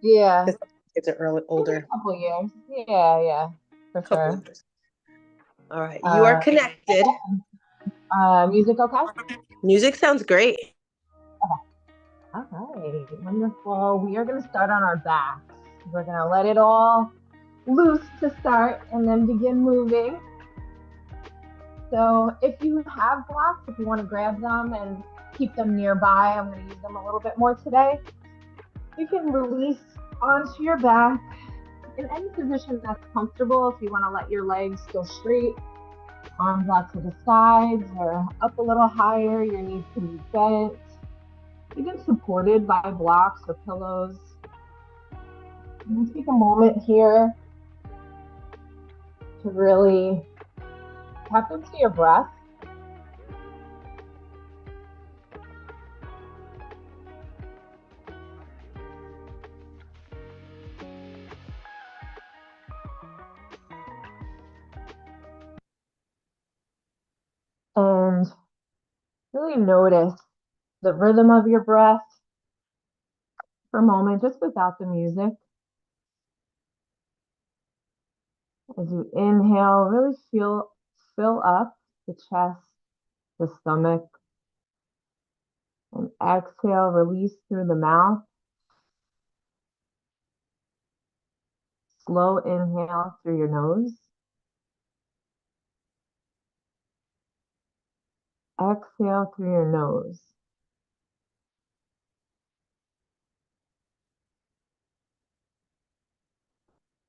Yeah, Kids are maybe older, a couple years. Yeah, for couple sure. years. All right, you are Uh, connected. Music okay? Music sounds great. All right, wonderful. We are going to start on our backs. We're going to let it all loose to start and then begin moving. So if you have blocks, if you want to grab them and keep them nearby, I'm going to use them a little bit more today. You can release onto your back in any position that's comfortable. If you want to let your legs go straight, arms out to the sides or up a little higher, your knees can be bent, even supported by blocks or pillows. And take a moment here to really tap into your breath. And really notice the rhythm of your breath for a moment, just without the music. As you inhale, really fill up the chest, the stomach, and exhale, release through the mouth. Slow inhale through your nose. Exhale through your nose.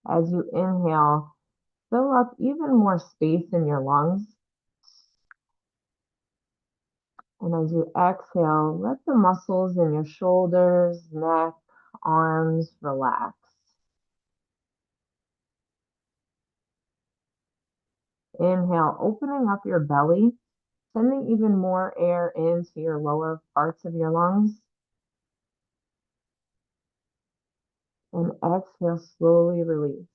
As you inhale, fill up even more space in your lungs. And as you exhale, let the muscles in your shoulders, neck, arms relax. Inhale, opening up your belly, sending even more air into your lower parts of your lungs. And exhale, slowly release.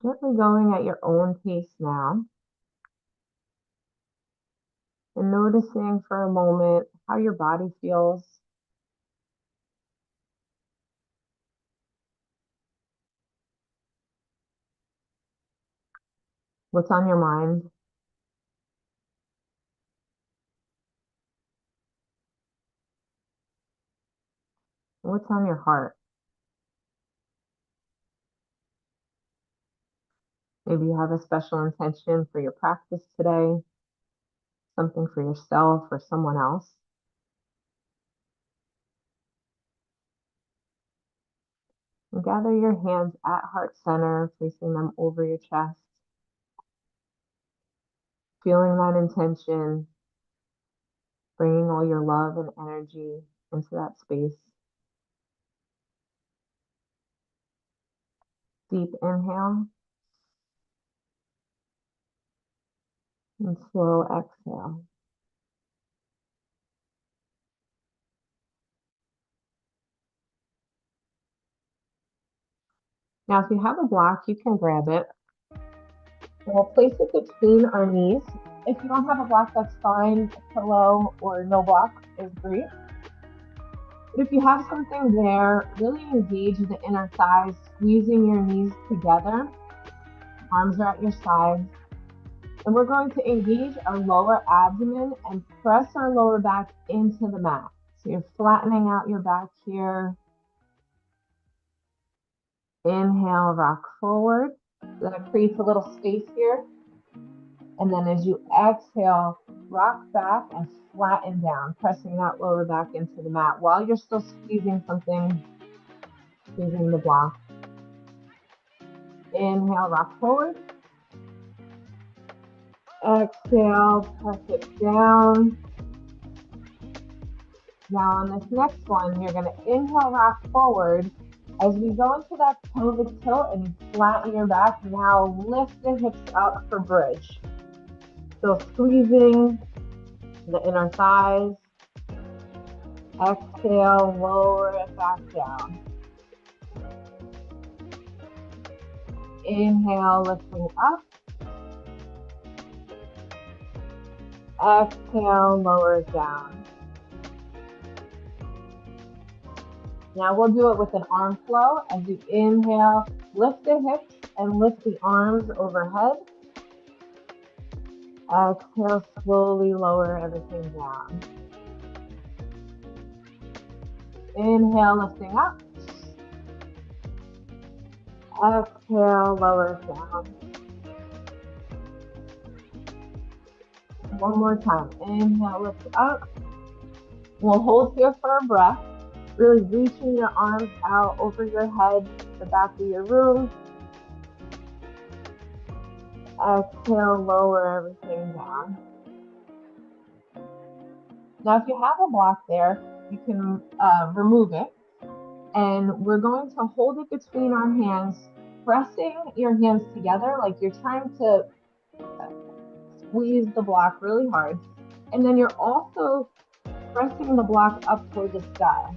Gently going at your own pace now. And noticing for a moment how your body feels. What's on your mind? What's on your heart? Maybe you have a special intention for your practice today, something for yourself or someone else. And gather your hands at heart center, placing them over your chest. Feeling that intention, bringing all your love and energy into that space. Deep inhale and slow exhale. Now, if you have a block, you can grab it. We'll place it between our knees. If you don't have a block, that's fine. A pillow or no block is great. But if you have something there, really engage the inner thighs, squeezing your knees together. Arms are at your sides. And we're going to engage our lower abdomen and press our lower back into the mat. So you're flattening out your back here. Inhale, rock forward. So that creates a little space here. And then as you exhale, rock back and flatten down, pressing that lower back into the mat while you're still squeezing something, squeezing the block. Inhale, rock forward. Exhale, press it down. Now on this next one, you're going to inhale, rock forward. As we go into that pelvic tilt and you flatten your back, now lift the hips up for bridge. So squeezing the inner thighs. Exhale, lower it back down. Inhale, lifting up. Exhale, lower down. Now we'll do it with an arm flow. As you inhale, lift the hips and lift the arms overhead. Exhale, slowly lower everything down. Inhale, lifting up. Exhale, lower down. One more time. Inhale, lift up. We'll hold here for a breath. Really reaching your arms out over your head, the back of your room. Exhale, lower everything down. Now, if you have a block there, you can remove it. And we're going to hold it between our hands, pressing your hands together like you're trying to squeeze the block really hard. And then you're also pressing the block up toward the sky.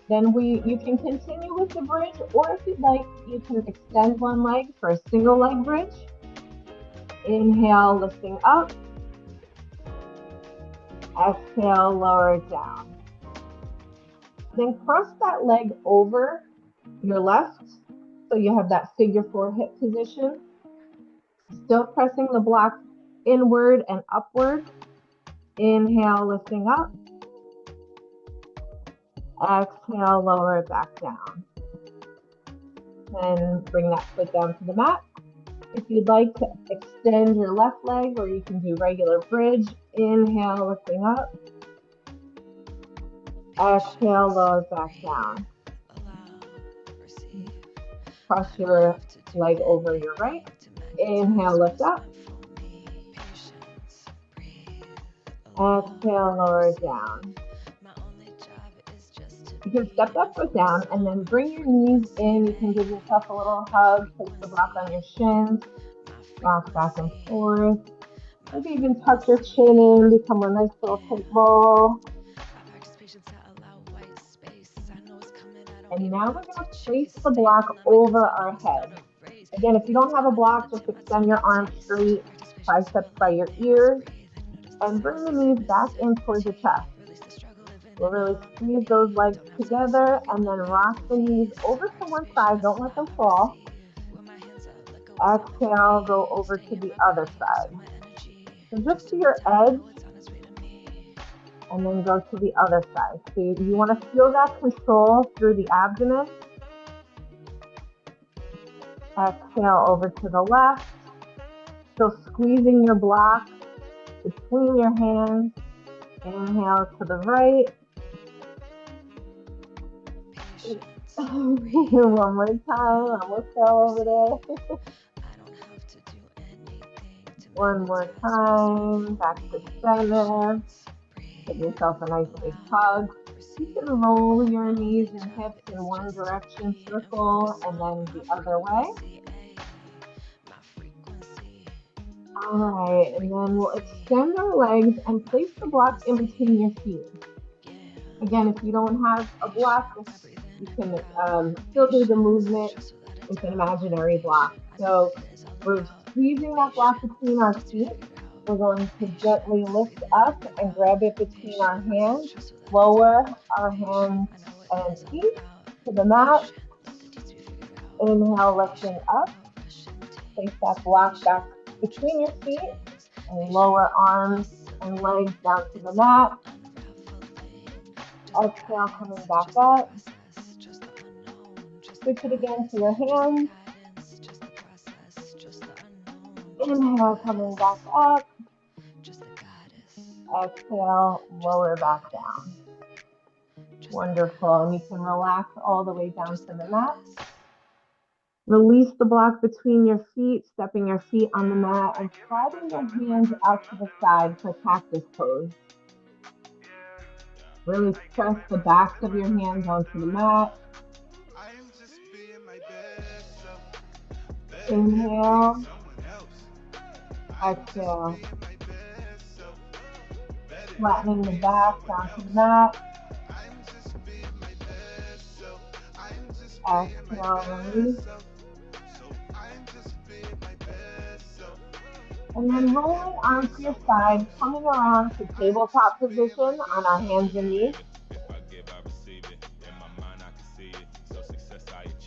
Then you can continue with the bridge, or if you'd like, you can extend one leg for a single leg bridge. Inhale, lifting up. Exhale, lower down. Then cross that leg over your left, so you have that figure 4 hip position. Still pressing the block inward and upward. Inhale, lifting up. Exhale, lower it back down. And bring that foot down to the mat. If you'd like to extend your left leg, or you can do regular bridge. Inhale, lifting up. Exhale, lower it back down. Cross your leg over your right. Inhale, lift up. Exhale, lower it down. You can step that foot down and then bring your knees in. You can give yourself a little hug, place the block on your shins, rock back and forth. Maybe even tuck your chin in, become a nice little pit bowl. And now we're going to place the block over our head. Again, if you don't have a block, just extend your arms straight, triceps by your ears, and bring the knees back in towards the chest. We'll really squeeze those legs together and then rock the knees over to one side. Don't let them fall. Exhale, go over to the other side. So just to your edge, and then go to the other side. So you want to feel that control through the abdomen. Exhale, over to the left. So squeezing your block between your hands. Inhale to the right. One more time. Almost fell over there. One more time. Back to center. Give yourself a nice big hug. You can roll your knees and hips in one direction, circle, and then the other way. All right, and then we'll extend our legs and place the block in between your feet. Again, if you don't have a block, you can still do the movement with an imaginary block. So we're squeezing that block between our feet. We're going to gently lift up and grab it between our hands, lower our hands and feet to the mat. Inhale, lifting up. Place that block back between your feet and lower arms and legs down to the mat. Exhale, coming back up. Switch it again to your hands. Inhale, coming back up. Exhale, lower back down. Wonderful. And you can relax all the way down to the mat. Release the block between your feet, stepping your feet on the mat and sliding your hands out to the side for cactus pose. Really press the backs of your hands onto the mat. Inhale. Exhale. Flattening the back down to the mat. Exhale, release. And then rolling onto your side, coming around to tabletop position on our hands and knees.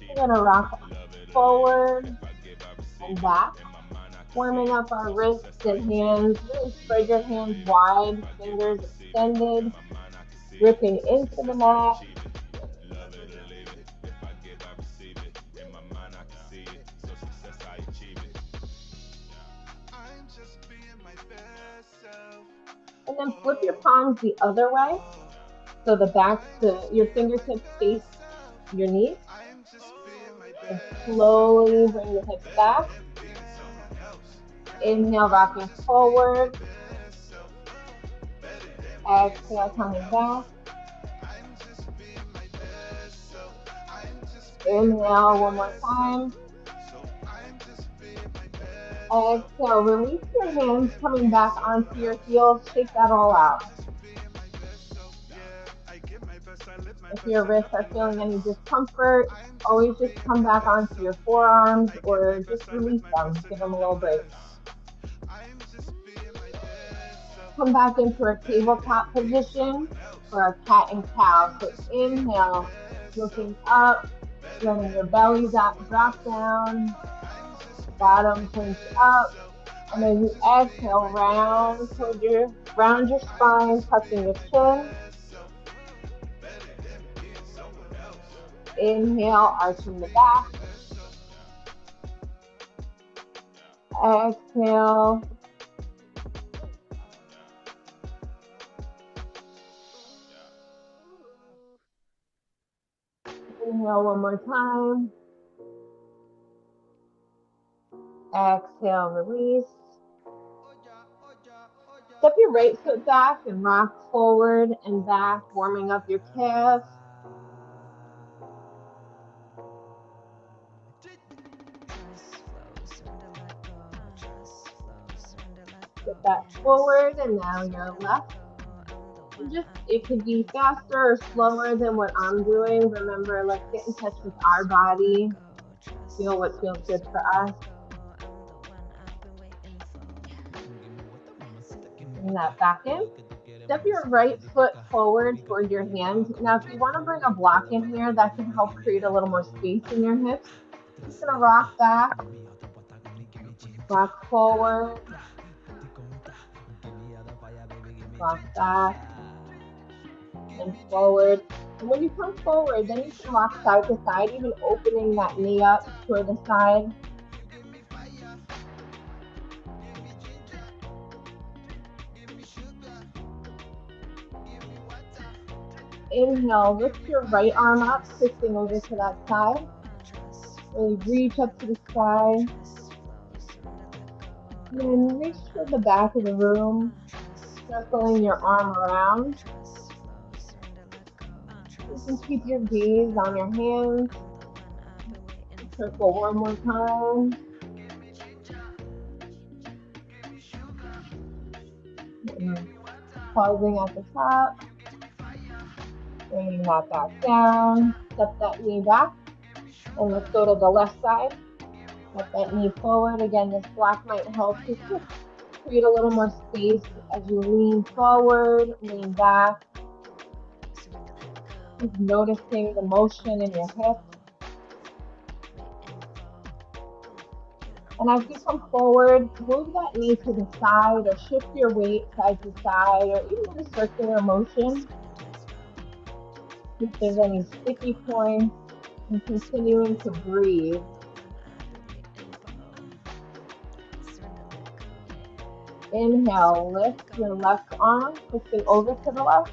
We're going to rock forward and back, warming up our wrists and hands. Really spread your hands wide, fingers extended, gripping into the mat. And then flip your palms the other way. So your fingertips face your knees. And slowly bring the hips back. Inhale, rocking forward. Exhale, coming back. Inhale one more time. Exhale, release your hands coming back onto your heels. Shake that all out. If your wrists are feeling any discomfort, always just come back onto your forearms or just release them. Give them a little break. Come back into our tabletop position for our cat and cow. So inhale, looking up, letting your belly drop down, bottom points up. And then you exhale, round your spine, tucking your chin. Inhale, arching the back. Exhale. Inhale one more time. Exhale, release. Step your right foot back and rock forward and back, warming up your calves. Step that forward and now your left. It could be faster or slower than what I'm doing. Remember, let's get in touch with our body. Feel what feels good for us. Bring that back in. Step your right foot forward toward your hand. Now, if you want to bring a block in here, that can help create a little more space in your hips. Just gonna rock back, rock forward, rock back, and forward. And when you come forward, then you can rock side to side, even opening that knee up toward the side. Inhale, lift your right arm up, twisting over to that side. Really reach up to the sky. And then reach to the back of the room, circling your arm around. You can keep your gaze on your hands. Circle one more time. And pausing at the top. Bringing that back down. Step that knee back. And let's go to the left side. Step that knee forward. Again, this block might help to create a little more space as you lean forward, lean back. Just noticing the motion in your hips. And as you come forward, move that knee to the side or shift your weight side to side or even a circular motion. If there's any sticky points, and continuing to breathe. Inhale, lift your left arm, twisting over to the left.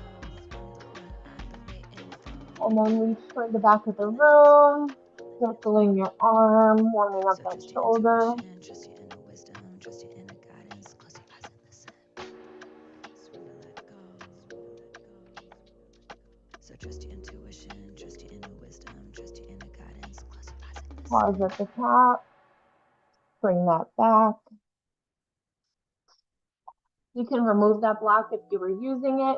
And then reach toward the back of the room, circling your arm, warming up that shoulder. Pause at the top. Bring that back. You can remove that block if you were using it.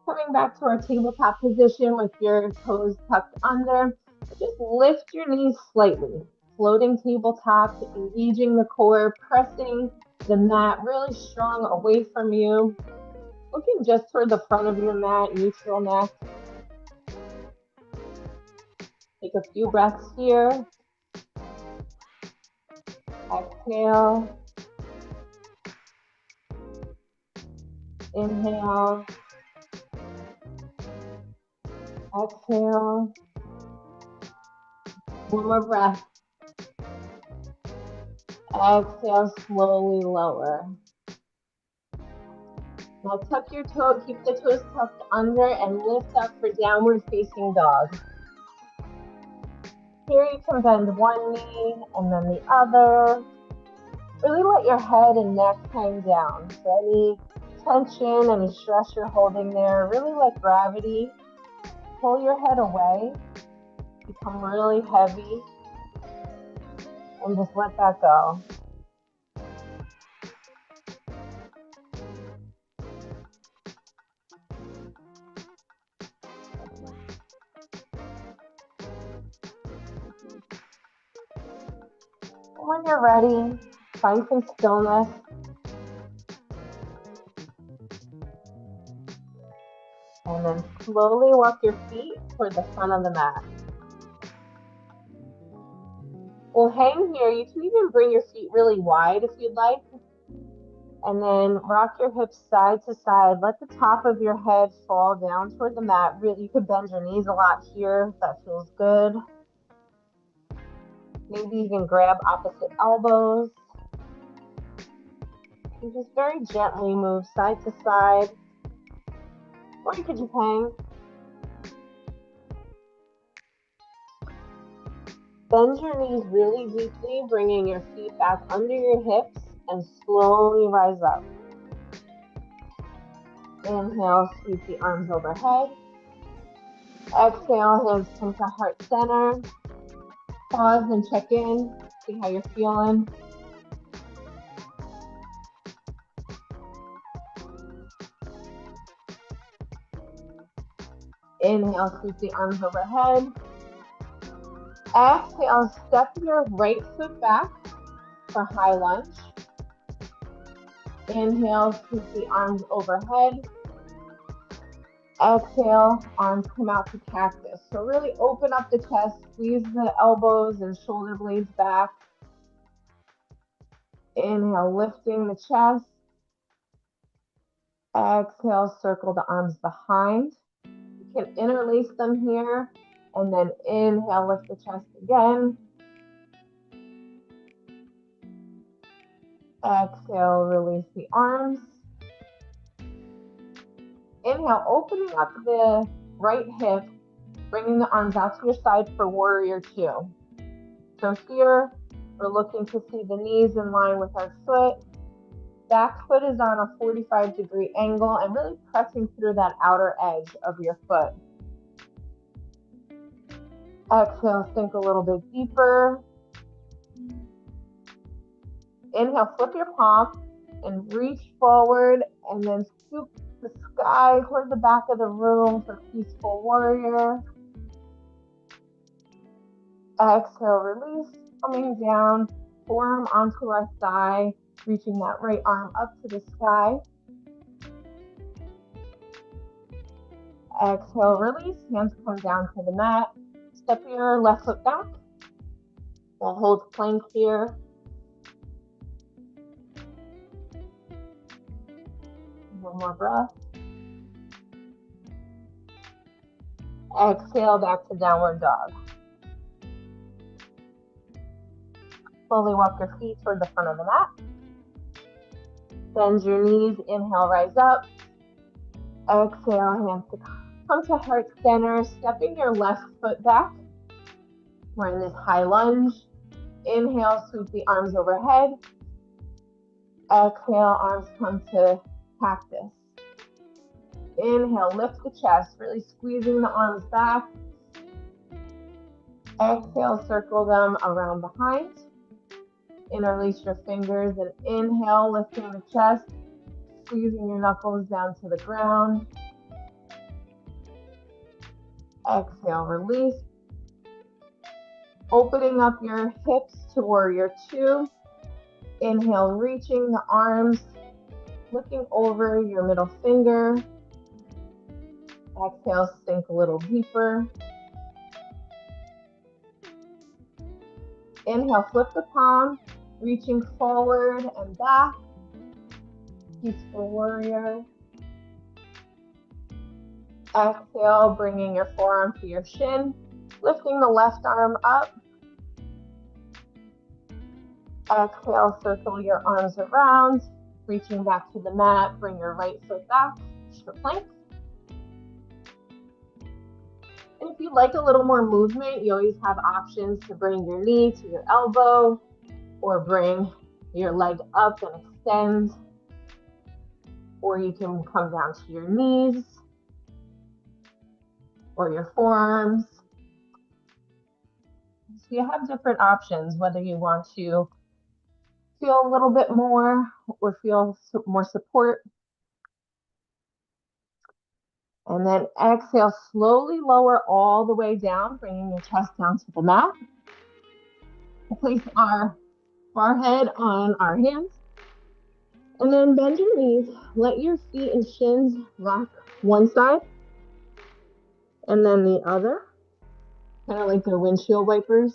Coming back to our tabletop position with your toes tucked under. Just lift your knees slightly. Floating tabletop, engaging the core, pressing the mat really strong away from you, looking just toward the front of your mat, neutral neck. Take a few breaths here. Exhale. Inhale. Exhale. One more breath. Exhale, slowly lower. Now tuck your toe, keep the toes tucked under and lift up for downward facing dog. Here you can bend one knee and then the other. Really let your head and neck hang down. So any tension, any stress you're holding there, really let gravity pull your head away, become really heavy, and just let that go. When you're ready, find some stillness. And then slowly walk your feet toward the front of the mat. We'll hang here. You can even bring your feet really wide if you'd like. And then rock your hips side to side. Let the top of your head fall down toward the mat. You could bend your knees a lot here if that feels good. Maybe even grab opposite elbows. And just very gently move side to side. Or you could just hang. Bend your knees really deeply, bringing your feet back under your hips and slowly rise up. Inhale, sweep the arms overhead. Exhale, hands come to heart center. Pause and check in, see how you're feeling. Inhale, sweep the arms overhead. Exhale, step your right foot back for high lunge. Inhale, sweep the arms overhead. Exhale, arms come out to cactus. So really open up the chest, squeeze the elbows and shoulder blades back. Inhale, lifting the chest. Exhale, circle the arms behind. You can interlace them here. And then inhale, lift the chest again. Exhale, release the arms. Inhale, opening up the right hip, bringing the arms out to your side for warrior two. So here, we're looking to see the knees in line with our foot. Back foot is on a 45-degree angle and really pressing through that outer edge of your foot. Exhale, sink a little bit deeper. Inhale, flip your palm and reach forward and then scoop the sky toward the back of the room for peaceful warrior. Exhale, release, coming down, forearm onto our thigh, reaching that right arm up to the sky. Exhale, release, hands come down to the mat. Step your left foot back. We'll hold plank here. One more breath. Exhale, back to downward dog. Slowly walk your feet toward the front of the mat. Bend your knees, inhale, rise up. Exhale, hands to come to heart center, stepping your left foot back. We're in this high lunge. Inhale, sweep the arms overhead. Exhale, arms come to cactus. Inhale, lift the chest, really squeezing the arms back. Exhale, circle them around behind. Interlace your fingers and inhale, lifting the chest, squeezing your knuckles down to the ground. Exhale, release. Opening up your hips to warrior two. Inhale, reaching the arms, looking over your middle finger. Exhale, sink a little deeper. Inhale, flip the palm, reaching forward and back. Peaceful warrior. Exhale, bringing your forearm to your shin, lifting the left arm up. Exhale, circle your arms around, reaching back to the mat. Bring your right foot back to plank. And if you'd like a little more movement, you always have options to bring your knee to your elbow or bring your leg up and extend. Or you can come down to your knees or your forearms. So you have different options, whether you want to feel a little bit more or feel more support. And then exhale, slowly lower all the way down, bringing your chest down to the mat. We'll place our forehead on our hands. And then bend your knees. Let your feet and shins rock one side and then the other. Kind of like the windshield wipers.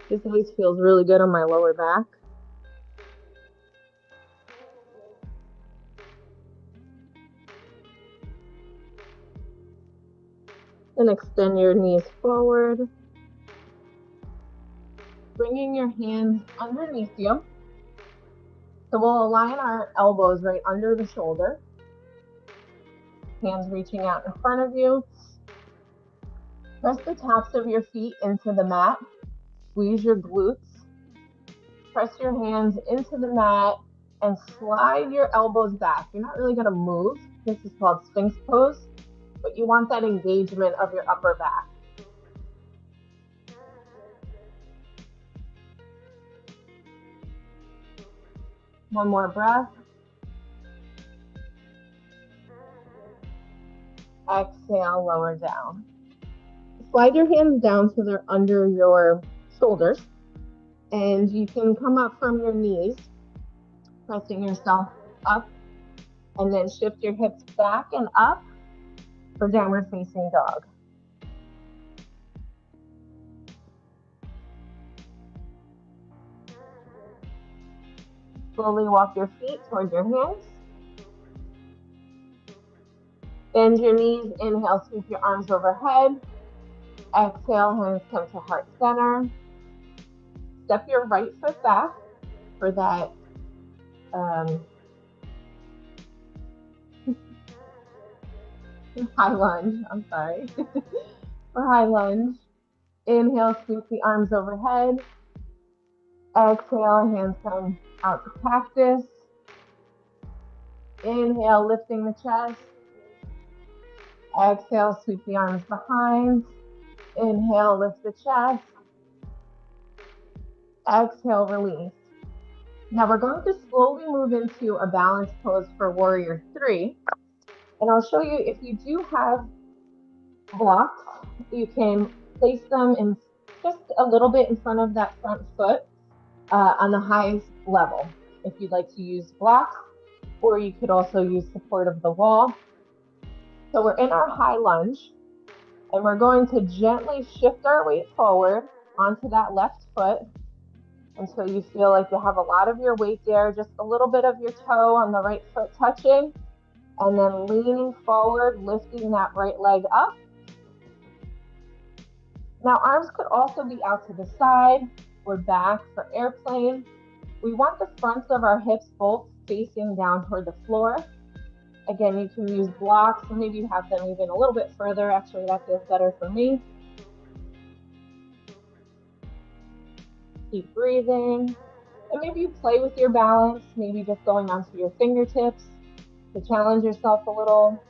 This always feels really good on my lower back. Then extend your knees forward. Bringing your hands underneath you. So we'll align our elbows right under the shoulder. Hands reaching out in front of you. Press the tops of your feet into the mat. Squeeze your glutes. Press your hands into the mat and slide your elbows back. You're not really going to move. This is called Sphinx pose, but you want that engagement of your upper back. One more breath. Exhale, lower down. Slide your hands down so they're under your shoulders. And you can come up from your knees, pressing yourself up, and then shift your hips back and up for downward facing dog. Slowly walk your feet toward your hands. Bend your knees, inhale, sweep your arms overhead. Exhale, hands come to heart center. Step your right foot back for that high lunge, I'm sorry. For high lunge. Inhale, sweep the arms overhead. Exhale, hands come out to cactus. Inhale, lifting the chest. Exhale, sweep the arms behind. Inhale, lift the chest. Exhale, release. Now we're going to slowly move into a balanced pose for warrior 3. And I'll show you, if you do have blocks, you can place them in just a little bit in front of that front foot on the highest level. If you'd like to use blocks, or you could also use support of the wall. So we're in our high lunge, and we're going to gently shift our weight forward onto that left foot until you feel like you have a lot of your weight there, just a little bit of your toe on the right foot touching, and then leaning forward, lifting that right leg up. Now arms could also be out to the side or back for airplane. We want the fronts of our hips both facing down toward the floor. Again, you can use blocks, or maybe you have them even a little bit further. Actually, that feels better for me. Keep breathing. And maybe you play with your balance, maybe just going onto your fingertips to challenge yourself a little.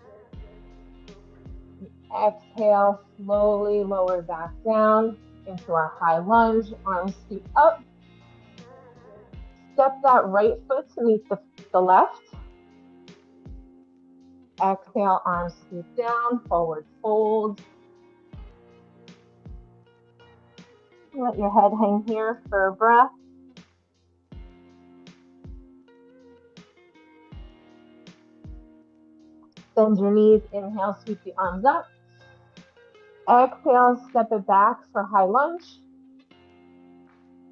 Exhale, slowly lower back down into our high lunge, arms scoop up. Step that right foot to meet the left. Exhale, arms scoop down, forward fold. Let your head hang here for a breath. Bend your knees, inhale, sweep the arms up. Exhale, step it back for high lunge.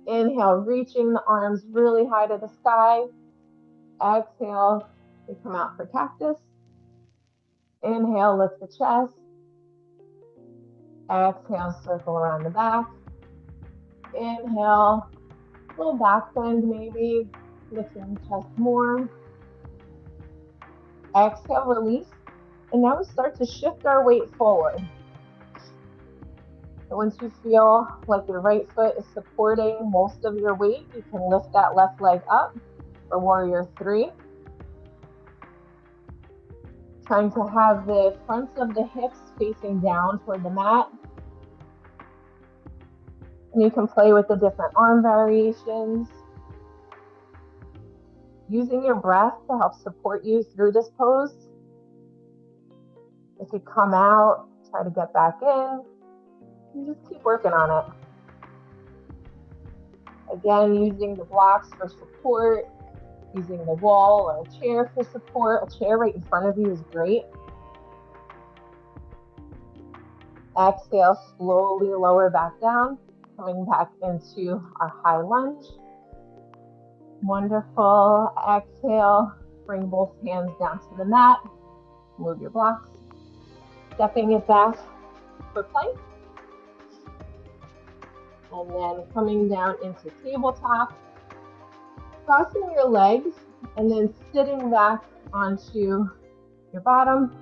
Inhale, reaching the arms really high to the sky. Exhale, we come out for cactus. Inhale, lift the chest. Exhale, circle around the back. Inhale, little back bend maybe, lifting the chest more. Exhale, release. And now we start to shift our weight forward. So once you feel like your right foot is supporting most of your weight, you can lift that left leg up for warrior 3. Trying to have the fronts of the hips facing down toward the mat. And you can play with the different arm variations. Using your breath to help support you through this pose. If you come out, try to get back in. And just keep working on it. Again, using the blocks for support, using the wall or a chair for support. A chair right in front of you is great. Exhale, slowly lower back down, coming back into our high lunge. Wonderful. Exhale, bring both hands down to the mat. Move your blocks. Stepping it back for plank. And then coming down into tabletop. Crossing your legs and then sitting back onto your bottom.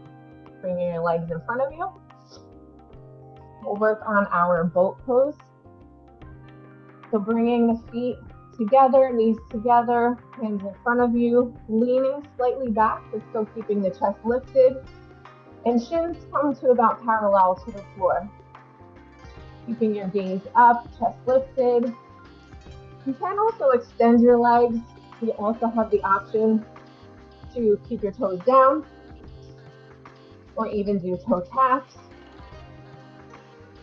Bringing your legs in front of you. We'll work on our boat pose. So bringing the feet together, knees together, hands in front of you, leaning slightly back, but still keeping the chest lifted. And shins come to about parallel to the floor. Keeping your gaze up, chest lifted. You can also extend your legs. You also have the option to keep your toes down or even do toe taps.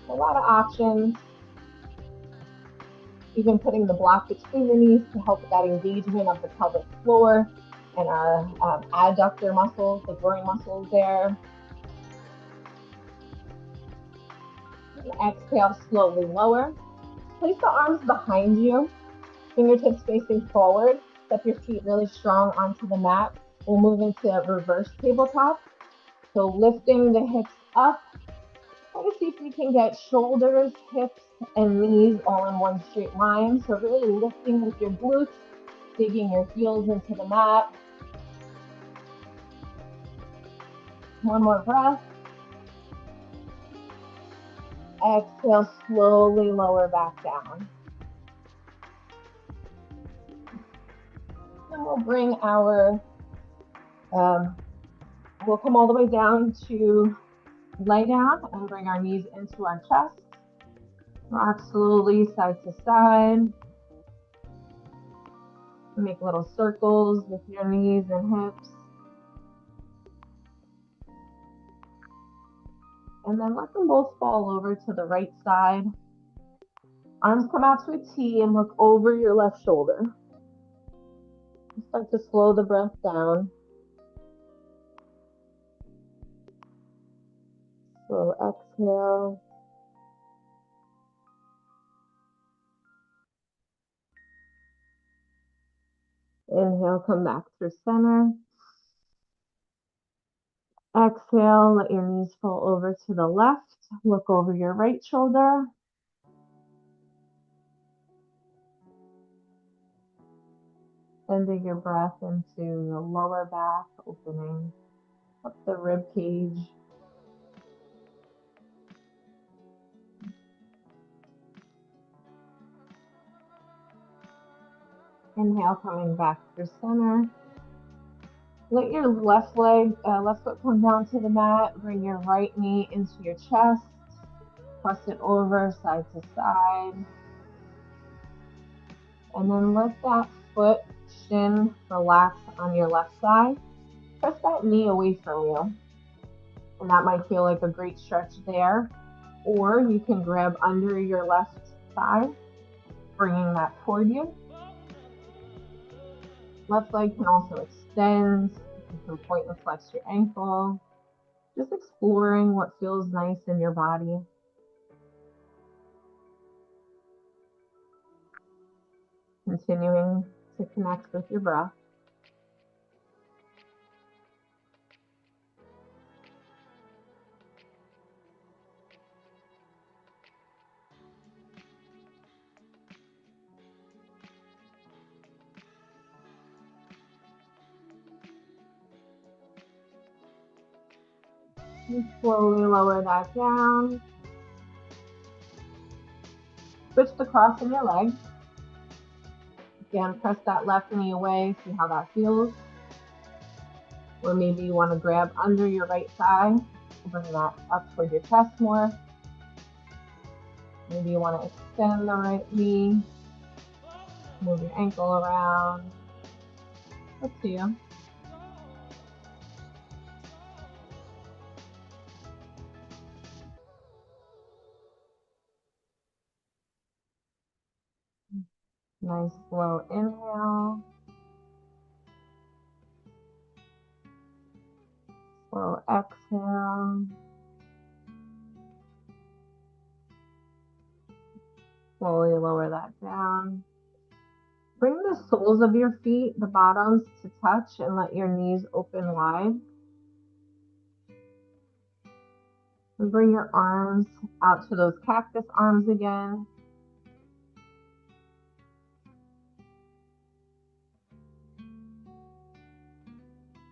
A lot of options. Even putting the block between the knees to help with that engagement of the pelvic floor and our adductor muscles, the groin muscles there. Exhale, slowly lower. Place the arms behind you, fingertips facing forward. Step your feet really strong onto the mat. We'll move into reverse tabletop. So lifting the hips up. Try to see if you can get shoulders, hips, and knees all in one straight line. So really lifting with your glutes, digging your heels into the mat. One more breath. Exhale, slowly lower back down. And we'll bring our, we'll come all the way down to lay down and bring our knees into our chest. Rock slowly side to side. Make little circles with your knees and hips. And then let them both fall over to the right side. Arms come out to a T and look over your left shoulder. Start to slow the breath down. Slow exhale. Inhale, come back through center. Exhale, let your knees fall over to the left. Look over your right shoulder. Sending your breath into the lower back, opening up the rib cage. Inhale, coming back through center. Let your left foot come down to the mat. Bring your right knee into your chest. Press it over side to side. And then let that foot shin relax on your left side. Press that knee away from you. And that might feel like a great stretch there. Or you can grab under your left thigh, bringing that toward you. Left leg can also extend. You can point and flex your ankle. Just exploring what feels nice in your body. Continuing to connect with your breath. And slowly lower that down. Switch to crossing your legs. Again, press that left knee away, see how that feels. Or maybe you want to grab under your right thigh, bring that up toward your chest more. Maybe you want to extend the right knee, move your ankle around. Up to you. Nice slow inhale. Slow exhale. Slowly lower that down. Bring the soles of your feet, the bottoms, to touch and let your knees open wide. And bring your arms out to those cactus arms again.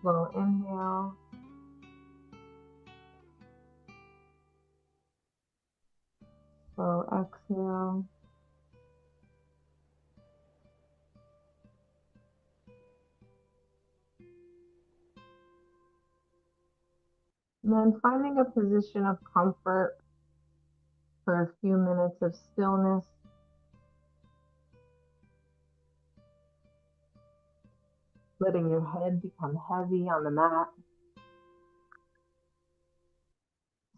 Slow inhale. Slow exhale. And then finding a position of comfort for a few minutes of stillness. Letting your head become heavy on the mat.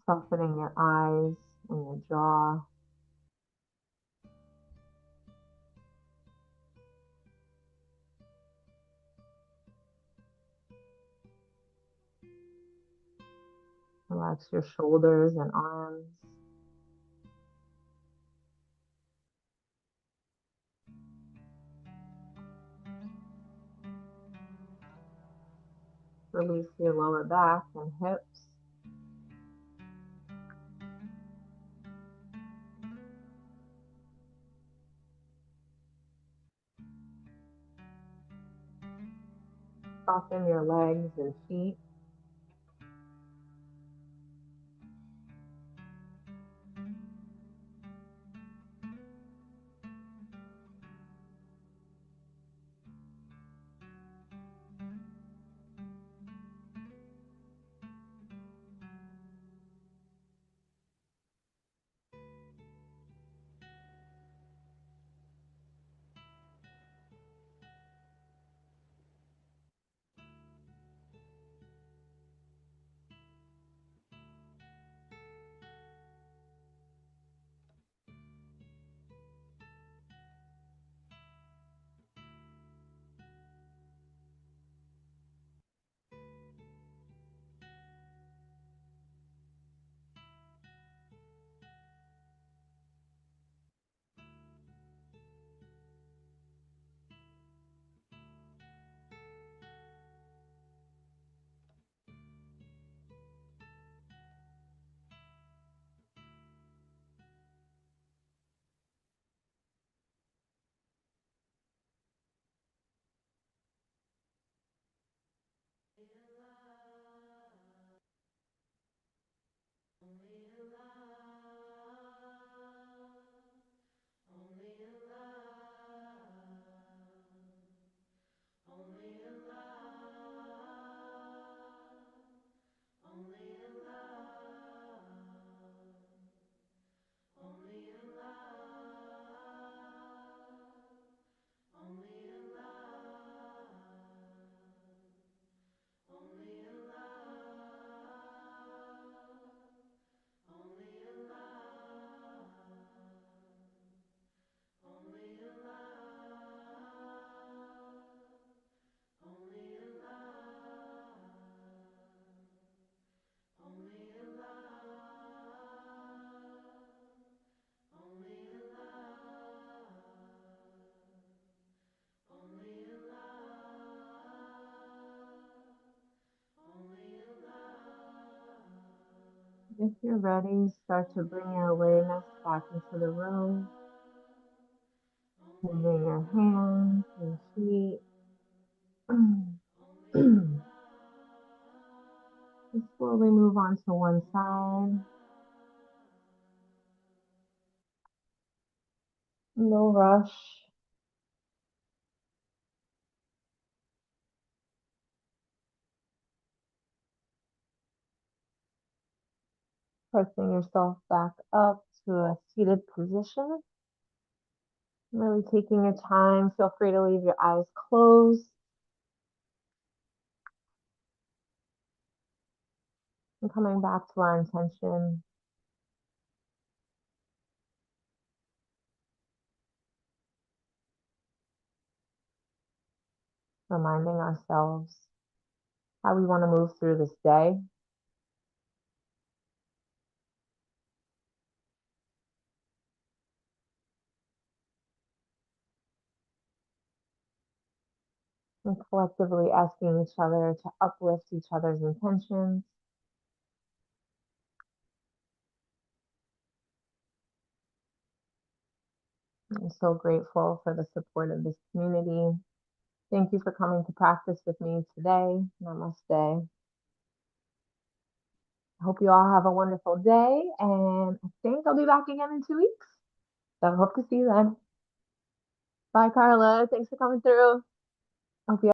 Softening your eyes and your jaw. Relax your shoulders and arms. Release your lower back and hips. Soften your legs and feet. If you're ready, start to bring your awareness back into the room, moving your hands, your feet. And slowly move on to one side. No rush. Pressing yourself back up to a seated position. Really taking your time. Feel free to leave your eyes closed and coming back to our intention. Reminding ourselves how we want to move through this day. And collectively asking each other to uplift each other's intentions. I'm so grateful for the support of this community. Thank you for coming to practice with me today. Namaste. I hope you all have a wonderful day, and I think I'll be back again in 2 weeks. So I hope to see you then. Bye, Carla. Thanks for coming through. Hope you